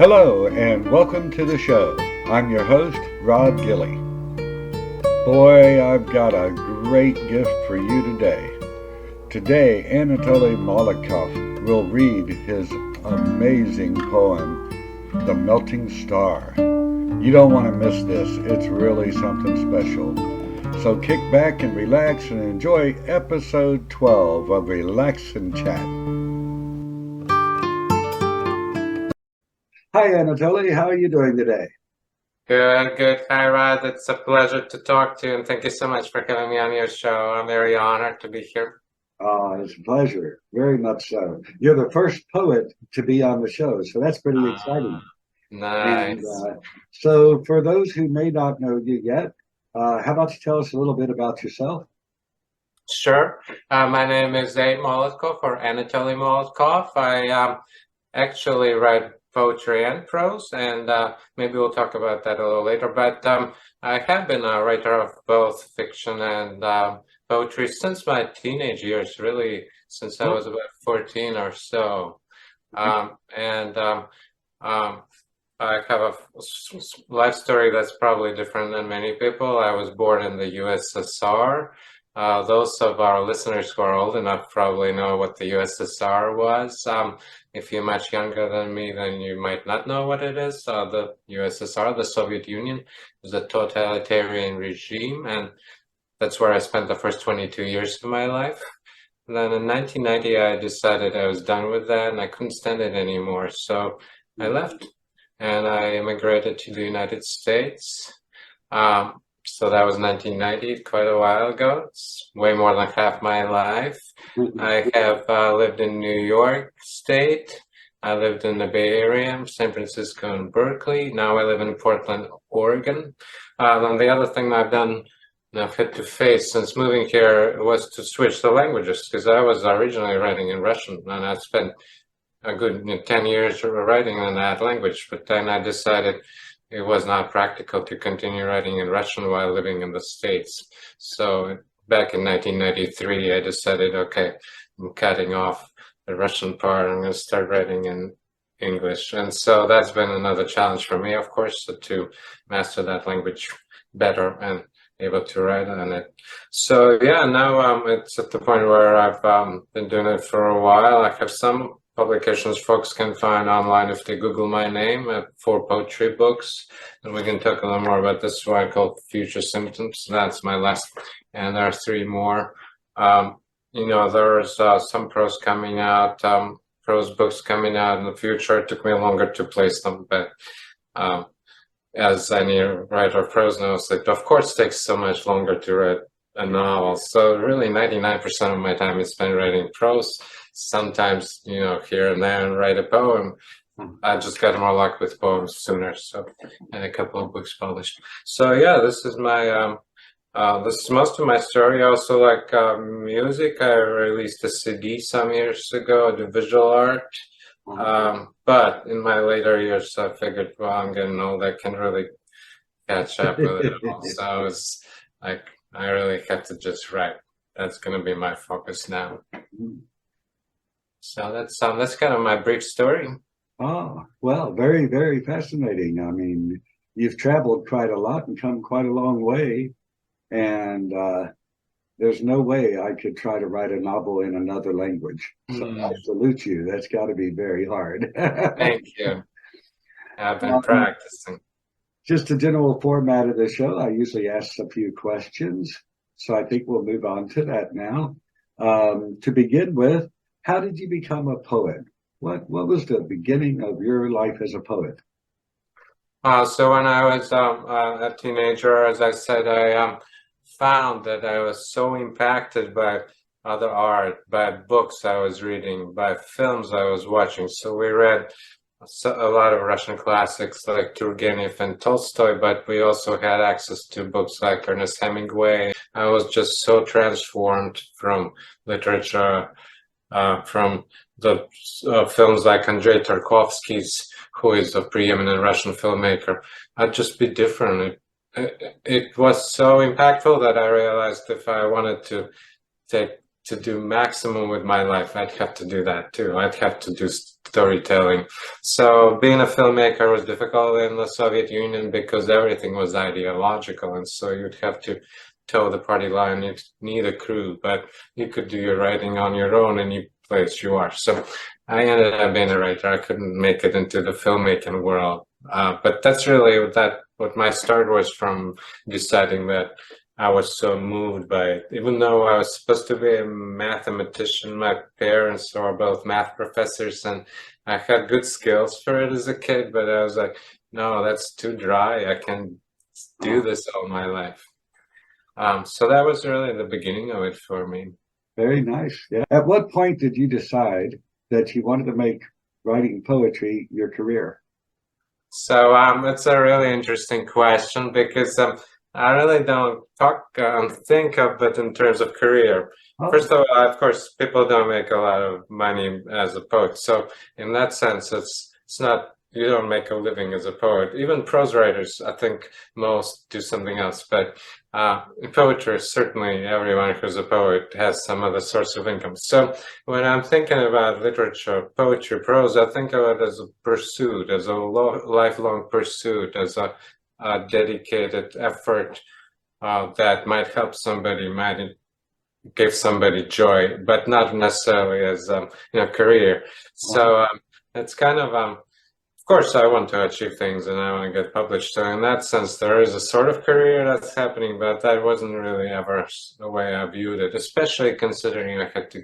Hello and welcome to the show. I'm your host, Rod Gilley. Boy, I've got a great gift for you today. Today, Anatoly Molotkov will read his amazing poem, The Melting Star. You don't want to miss this. It's really something special. So kick back and relax and enjoy episode 12 of Relax and Chat. Hi, Anatoly. How are you doing today? Good. Hi, Rod. It's a pleasure to talk to you, and thank you so much for having me on your show. I'm very honored to be here. It's a pleasure. Very much so. You're the first poet to be on the show, so that's pretty exciting. And Nice. so for those who may not know you yet, how about you tell us a little bit about yourself? Sure. My name is Molotkov, or Anatoly Molotkov. I actually write poetry and prose, and maybe we'll talk about that a little later. But I have been a writer of both fiction and poetry since my teenage years, really, since I was about 14 or so. And I have a life story that's probably different than many people. I was born in the USSR. Those of our listeners who are old enough probably know what the USSR was. If you're much younger than me, then you might not know what it is. The USSR, the Soviet Union, is a totalitarian regime, and that's where I spent the first 22 years of my life. And then in 1990, I decided I was done with that, and I couldn't stand it anymore. So I left, and I immigrated to the United States. So that was 1990, quite a while ago. It's way more than half my life. I have lived in New York State. I lived in the Bay Area, San Francisco and Berkeley. Now I live in Portland, Oregon. And the other thing I've done, I've had to face since moving here, was to switch the languages, because I was originally writing in Russian, and I spent a good 10 years writing in that language. But then I decided it was not practical to continue writing in Russian while living in the States. So back in 1993, I decided, okay, I'm cutting off the Russian part. I'm going to start writing in English. And so that's been another challenge for me, of course, to master that language better and able to write on it. So yeah, now it's at the point where I've been doing it for a while. I have some publications folks can find online if they Google my name, 4 poetry books, and we can talk a little more about this one called Future Symptoms. That's my last, and there are 3 more. There's some prose coming out, prose books coming out in the future. It took me longer to place them, but as any writer of prose knows, it of course takes so much longer to write a novel. So really 99% of my time is spent writing prose. Sometimes, here and there, and write a poem. I just got more luck with poems sooner, so, and a couple of books published. So yeah, this is my this is most of my story. I also like music. I released a CD some years ago, the visual art. But in my later years, I figured, well, I'm getting old, I can't really catch up with it all. So it's like, I really have to just write. That's going to be my focus now. So that's kind of my brief story. Oh, well, very, very fascinating. I mean, you've traveled quite a lot and come quite a long way. And there's no way I could try to write a novel in another language. So I salute you. That's got to be very hard. Thank you. I've been practicing. Just the general format of the show, I usually ask a few questions. So I think we'll move on to that now. To begin with, how did you become a poet? What was the beginning of your life as a poet? So when I was a teenager, as I said, I found that I was so impacted by other art, by books I was reading, by films I was watching. So we read a lot of Russian classics like Turgenev and Tolstoy, but we also had access to books like Ernest Hemingway. I was just so transformed from literature, from the films like Andrei Tarkovsky's, who is a preeminent Russian filmmaker. I'd just be different. It was so impactful that I realized if I wanted to do maximum with my life, I'd have to do that too. I'd have to do storytelling. So being a filmmaker was difficult in the Soviet Union because everything was ideological, and so you'd have to toe the party line. You need a crew, but you could do your writing on your own any place you are. So I ended up being a writer. I couldn't make it into the filmmaking world, but that's really what my start was, from deciding that I was so moved by it. Even though I was supposed to be a mathematician, my parents were both math professors, and I had good skills for it as a kid, but I was like, no, that's too dry. I can't do this all my life. So that was really the beginning of it for me. Very nice. Yeah. At what point did you decide that you wanted to make writing poetry your career? So it's a really interesting question, because I really don't think of it in terms of career. Oh. First of all, of course, people don't make a lot of money as a poet. So in that sense, it's not, you don't make a living as a poet. Even prose writers, I think most do something else. But in poetry, certainly everyone who's a poet has some other source of income. So when I'm thinking about literature, poetry, prose, I think of it as a pursuit, as a lifelong pursuit, as a dedicated effort that might help somebody, might give somebody joy, but not necessarily as career. So it's kind of course, I want to achieve things and I want to get published. So in that sense, there is a sort of career that's happening, but that wasn't really ever the way I viewed it, especially considering I had to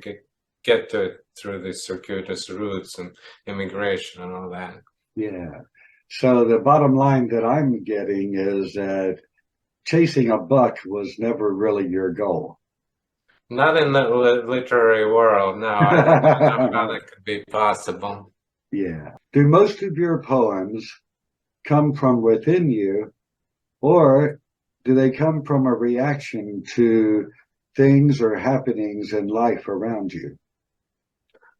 get to it through these circuitous routes and immigration and all that. Yeah. So the bottom line that I'm getting is that chasing a buck was never really your goal. Not in the literary world, no. I don't know how that could be possible. Yeah. Do most of your poems come from within you, or do they come from a reaction to things or happenings in life around you?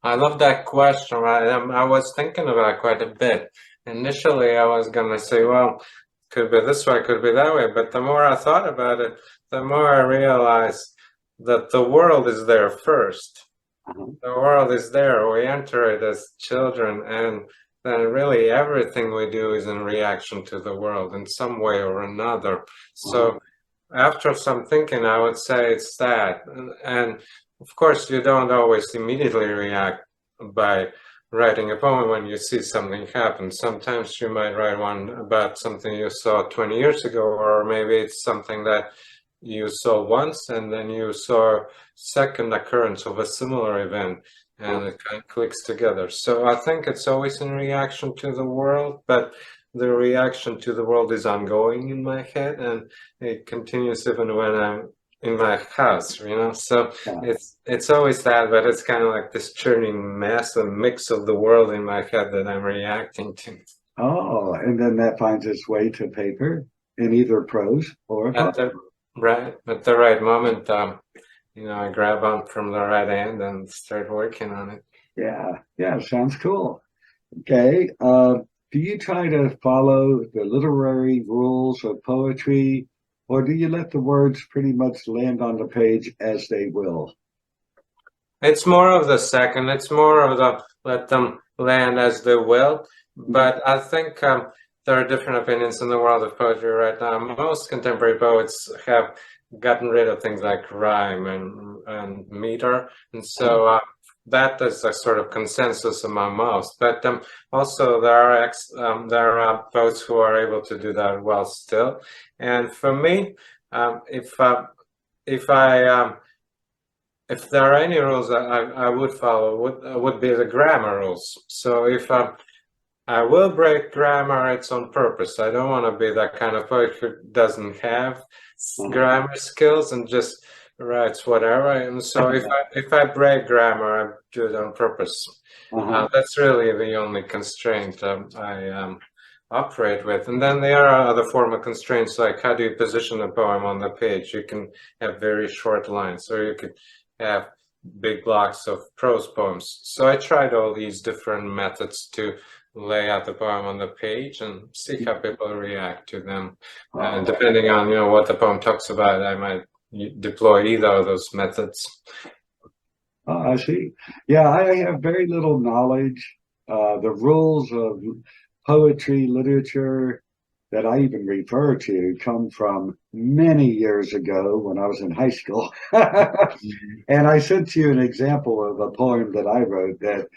I love that question. I was thinking about it quite a bit. Initially, I was going to say, well, could be this way, could be that way. But the more I thought about it, the more I realized that the world is there first. The world is there. We enter it as children, and then really everything we do is in reaction to the world in some way or another. So after some thinking, I would say it's that. And of course, you don't always immediately react by writing a poem when you see something happen. Sometimes you might write one about something you saw 20 years ago, or maybe it's something that you saw once and then you saw second occurrence of a similar event, and it kind of clicks together. So I think it's always in reaction to the world, but the reaction to the world is ongoing in my head, and it continues even when I'm in my house, so it's always that, but it's kind of like this churning mess, a mix of the world in my head that I'm reacting to. Oh, and then that finds its way to paper in either prose or Right, at the right moment, I grab on from the right end and start working on it. Yeah, sounds cool. Okay, do you try to follow the literary rules of poetry, or do you let the words pretty much land on the page as they will? It's more of the second. It's more of the let them land as they will. But I think there are different opinions in the world of poetry right now. Most contemporary poets have gotten rid of things like rhyme and meter, and so that is a sort of consensus among most. But also there are poets who are able to do that well still. And for me, if there are any rules that I would follow, would be the grammar rules. So if I will break grammar, it's on purpose. I don't want to be that kind of poet who doesn't have grammar skills and just writes whatever. And so if I break grammar, I do it on purpose. That's really the only constraint I operate with. And then there are other formal constraints, like how do you position a poem on the page? You can have very short lines, or you could have big blocks of prose poems. So I tried all these different methods to lay out the poem on the page and see how people react to them. And depending on what the poem talks about, I might deploy either of those methods. Oh, I see. Yeah, I have very little knowledge The rules of poetry, literature that I even refer to come from many years ago when I was in high school. And I sent you an example of a poem that I wrote that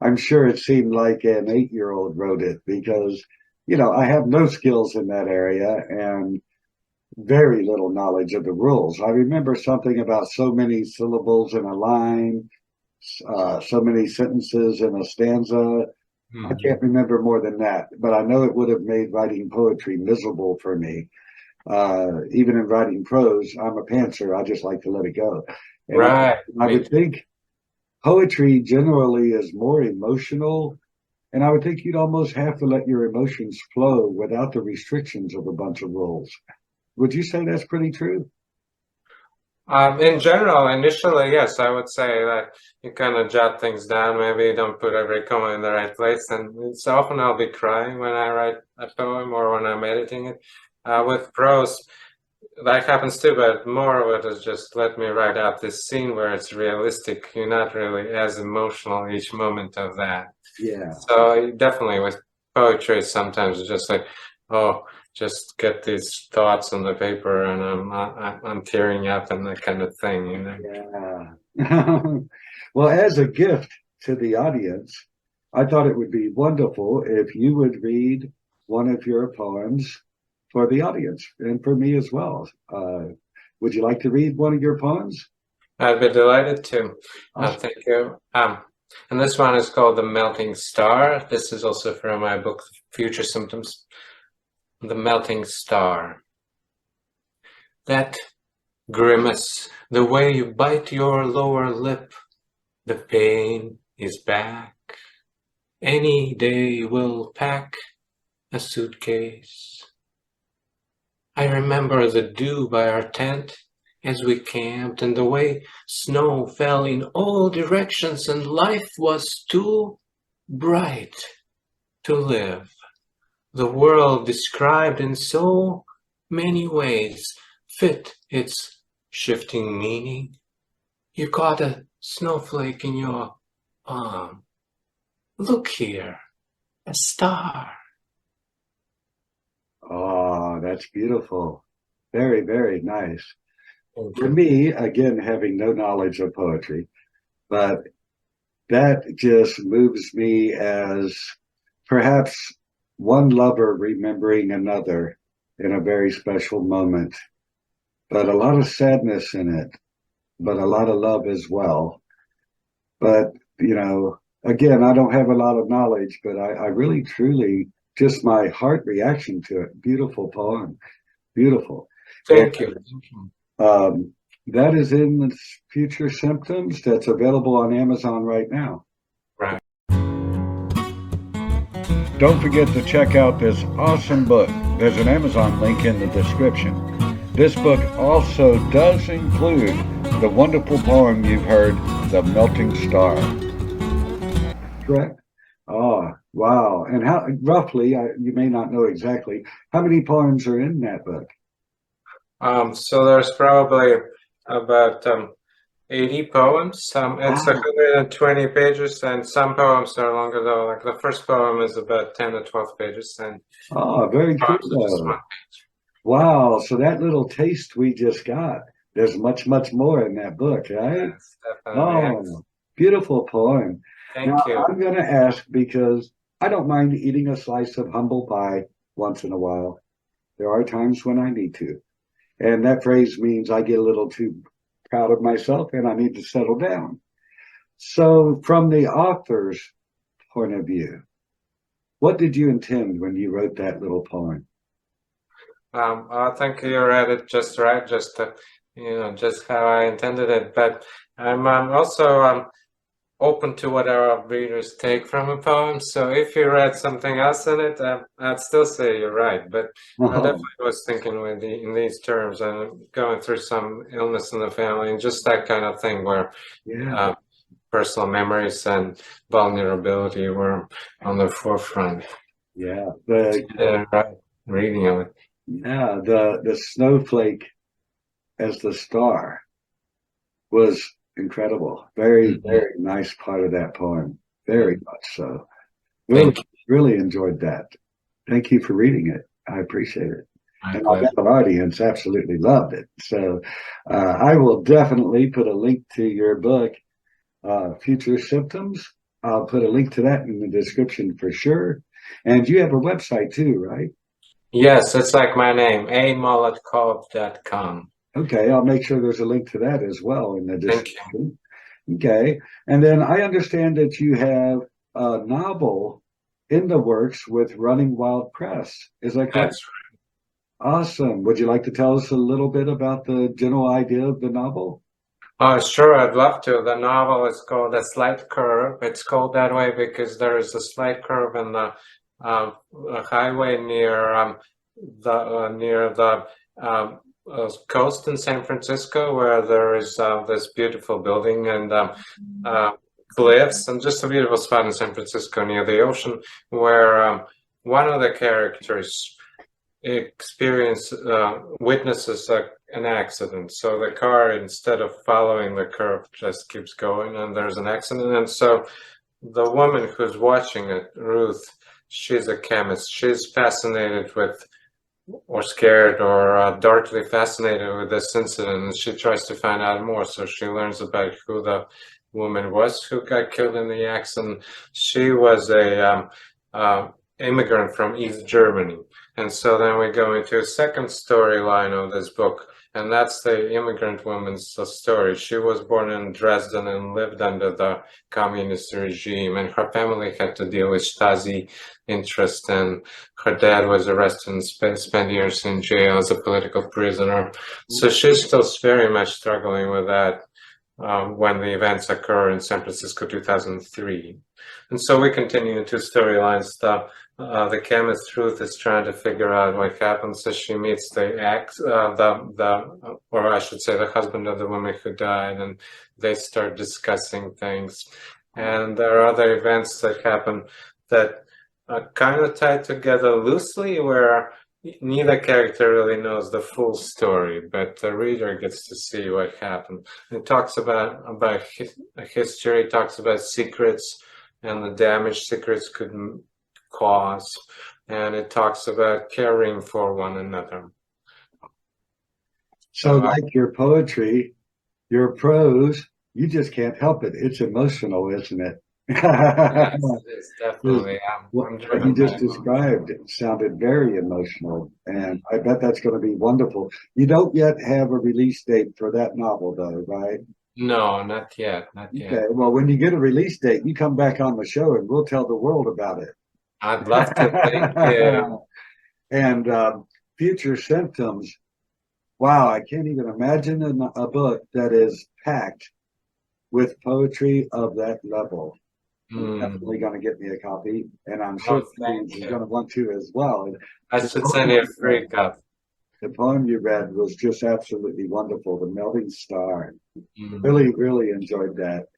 I'm sure it seemed like an 8-year-old wrote it because, I have no skills in that area and very little knowledge of the rules. I remember something about so many syllables in a line, so many sentences in a stanza. I can't remember more than that, but I know it would have made writing poetry miserable for me. Even in writing prose, I'm a pantser. I just like to let it go. And Right. I would think poetry generally is more emotional. And I would think you'd almost have to let your emotions flow without the restrictions of a bunch of rules. Would you say that's pretty true? In general, initially, yes, I would say that you kind of jot things down. Maybe you don't put every comma in the right place. And it's often I'll be crying when I write a poem or when I'm editing it. With prose, that happens too, but more of it is just let me write out this scene where it's realistic. You're not really as emotional each moment of that. Yeah. So definitely with poetry, sometimes it's just like, oh, just get these thoughts on the paper, and I'm tearing up and that kind of thing. Yeah. Well, as a gift to the audience, I thought it would be wonderful if you would read one of your poems for the audience and for me as well. Would you like to read one of your poems? I'd be delighted to. Awesome. Thank you. And this one is called The Melting Star. This is also from my book, Future Symptoms. The Melting Star. That grimace, the way you bite your lower lip, the pain is back. Any day we'll pack a suitcase. I remember the dew by our tent as we camped, and the way snow fell in all directions, and life was too bright to live. The world described in so many ways fit its shifting meaning. You caught a snowflake in your palm. Look here, a star. Oh, that's beautiful. Very, very nice. Thank For you. me, again, having no knowledge of poetry, but that just moves me as perhaps one lover remembering another in a very special moment, but a lot of sadness in it, but a lot of love as well. But, again, I don't have a lot of knowledge, but I really, truly, just my heart reaction to it. Beautiful poem. Beautiful. And Thank you. that is in Future Symptoms. That's available on Amazon right now. Right. Don't forget to check out this awesome book. There's an Amazon link in the description. This book also does include the wonderful poem you've heard, The Melting Star. Correct? Oh, wow. And how, roughly, you may not know exactly, how many poems are in that book? So there's probably about 80 poems. It's Wow. 120 pages, and some poems are longer though. Like the first poem is about 10 to 12 pages, and Oh, very cool. poems are just one page. Wow. So that little taste we just got, there's much, much more in that book, right? Yes, definitely. Yes. Oh, beautiful poem. Now, Thank you. I'm going to ask because I don't mind eating a slice of humble pie once in a while. There are times when I need to. And that phrase means I get a little too proud of myself and I need to settle down. So, from the author's point of view, what did you intend when you wrote that little poem? I think you read it just right, just just how I intended it. But I'm also open to what our readers take from a poem. So if you read something else in it, I'd still say you're right. But I definitely was thinking in these terms and going through some illness in the family and just that kind of thing where Yeah. personal memories and vulnerability were on the forefront. Yeah. Right, reading of it. Yeah, the snowflake as the star was incredible. Very, Mhm. very nice part of that poem. Very much so. Really, Thank you. really enjoyed that. Thank you for reading it. I appreciate it. My And I pleasure. bet our audience absolutely loved it. So I will definitely put a link to your book, Future Symptoms. I'll put a link to that in the description for sure. And you have a website too, right? Yes, it's like my name, amolotkov.com. Okay, I'll make sure there's a link to that as well in the Thank you. description. Okay. And then I understand that you have a novel in the works with Running Wild Press. Is that correct? That's Awesome. Would you like to tell us a little bit about the general idea of the novel? Sure, I'd love to. The novel is called A Slight Curve. It's called that way because there is a slight curve in the highway near the coast in San Francisco, where there is this beautiful building and cliffs, and just a beautiful spot in San Francisco near the ocean, where one of the characters witnesses an accident. So the car, instead of following the curve, just keeps going, and there's an accident. And so the woman who's watching it, Ruth, she's a chemist. She's fascinated with, or scared, or darkly fascinated with this incident, and she tries to find out more. So she learns about who the woman was who got killed in the accident. She was a immigrant from East Germany. And so then we go into a second storyline of this book, and that's the immigrant woman's story. She was born in Dresden and lived under the communist regime, and her family had to deal with Stasi interest, and her dad was arrested and spent years in jail as a political prisoner. So she's still very much struggling with that when the events occur in San Francisco 2003. And so we continue into storylines. The chemist Ruth is trying to figure out what happens as she meets the or I should say, the husband of the woman who died, and they start discussing things. And there are other events that happen that kind of tie together loosely, where neither character really knows the full story, but the reader gets to see what happened. It talks about history, it talks about secrets and the damage secrets could cause, and it talks about caring for one another. So, like your poetry, your prose, you just can't help it. It's emotional, isn't it? Yes, it's definitely. What you just described sounded very emotional, and I bet that's going to be wonderful. You don't yet have a release date for that novel, though, right? No, not yet, not yet. Okay, well, when you get a release date, you come back on the show and we'll tell the world about it. I'd love to. Thank you. And Future Symptoms. Wow, I can't even imagine a book that is packed with poetry of that level. I'm definitely going to get me a copy, and I'm sure James is going to want to as well. I should send you a free copy. The poem you read was just absolutely wonderful, The Melting Star. Really, really enjoyed that.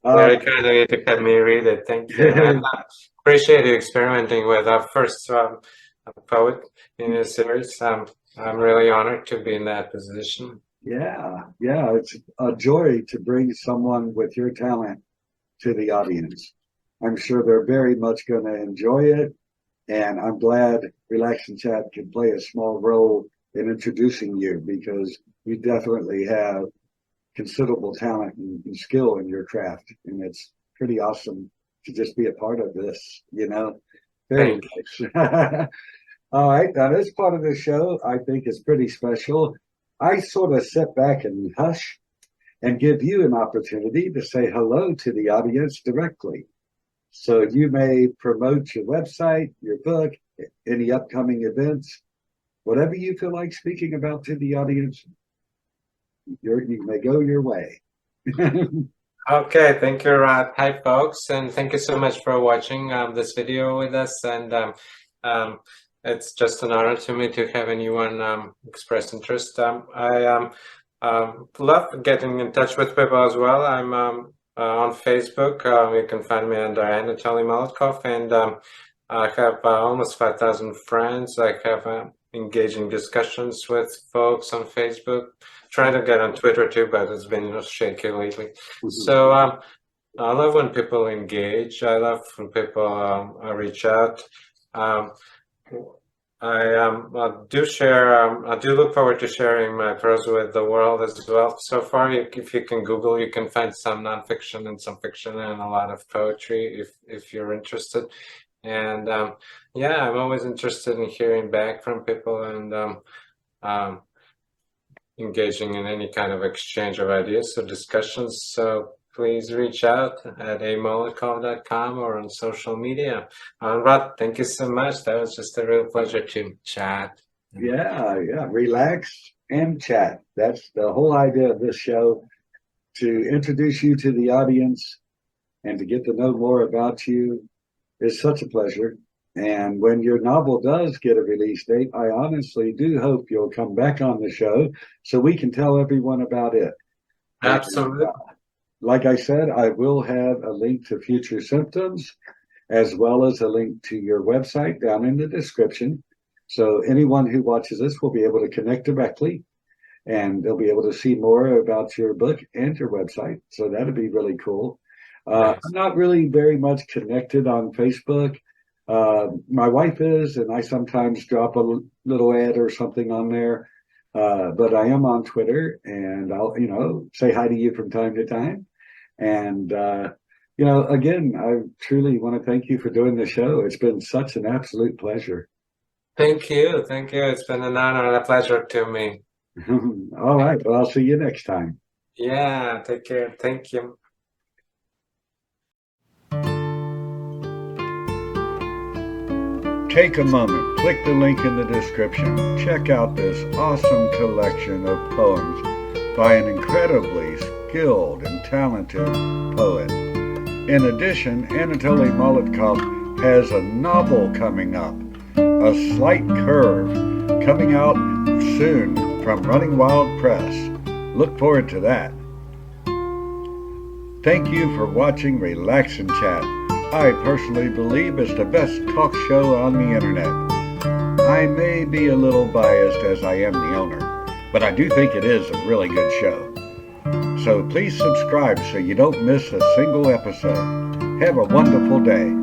Very kind of you to have me read it. Thank you. I appreciate you experimenting with our first poet in your series. I'm really honored to be in that position. Yeah, it's a joy to bring someone with your talent to the audience. I'm sure they're very much going to enjoy it, and I'm glad Relax and Chat can play a small role in introducing you, because you definitely have considerable talent and skill in your craft, and it's pretty awesome to just be a part of this, Very nice. All right, now this part of the show I think is pretty special. I sort of sit back and hush and give you an opportunity to say hello to the audience directly. So you may promote your website, your book, any upcoming events, whatever you feel like speaking about to the audience. You may go your way. Okay, thank you, Rod. Hi, folks, and thank you so much for watching this video with us. And it's just an honor to me to have anyone express interest. I love getting in touch with people as well. I'm on Facebook. You can find me under Anatoly Molotkov, and I have almost 5,000 friends. I have engaging discussions with folks on Facebook. Trying to get on Twitter too, but it's been shaky lately. So I love when people engage. I love when people reach out. Um, I do look forward to sharing my prose with the world as well. So far, if you can Google, you can find some nonfiction and some fiction and a lot of poetry if you're interested. And yeah, I'm always interested in hearing back from people and um, engaging in any kind of exchange of ideas or discussions. So please reach out at amolotkov.com or on social media. Rod, thank you so much. That was just a real pleasure to chat. Yeah, relax and chat. That's the whole idea of this show, to introduce you to the audience and to get to know more about you. Is such a pleasure. And when your novel does get a release date, I honestly do hope you'll come back on the show so we can tell everyone about it. And Absolutely. like I said, I will have a link to Future Symptoms as well as a link to your website down in the description. So anyone who watches this will be able to connect directly and they'll be able to see more about your book and your website. So that'd be really cool. Nice. I'm not really very much connected on Facebook. My wife is, and I sometimes drop a little ad or something on there. But I am on Twitter, and I'll, say hi to you from time to time. And, again, I truly want to thank you for doing the show. It's been such an absolute pleasure. Thank you. Thank you. It's been an honor and a pleasure to me. All right. Well, I'll see you next time. Yeah, take care. Thank you. Take a moment, click the link in the description. Check out this awesome collection of poems by an incredibly skilled and talented poet. In addition, Anatoly Molotkov has a novel coming up, A Slight Curve, coming out soon from Running Wild Press. Look forward to that. Thank you for watching Relax and Chat. I personally believe it's the best talk show on the internet. I may be a little biased as I am the owner, but I do think it is a really good show. So please subscribe so you don't miss a single episode. Have a wonderful day.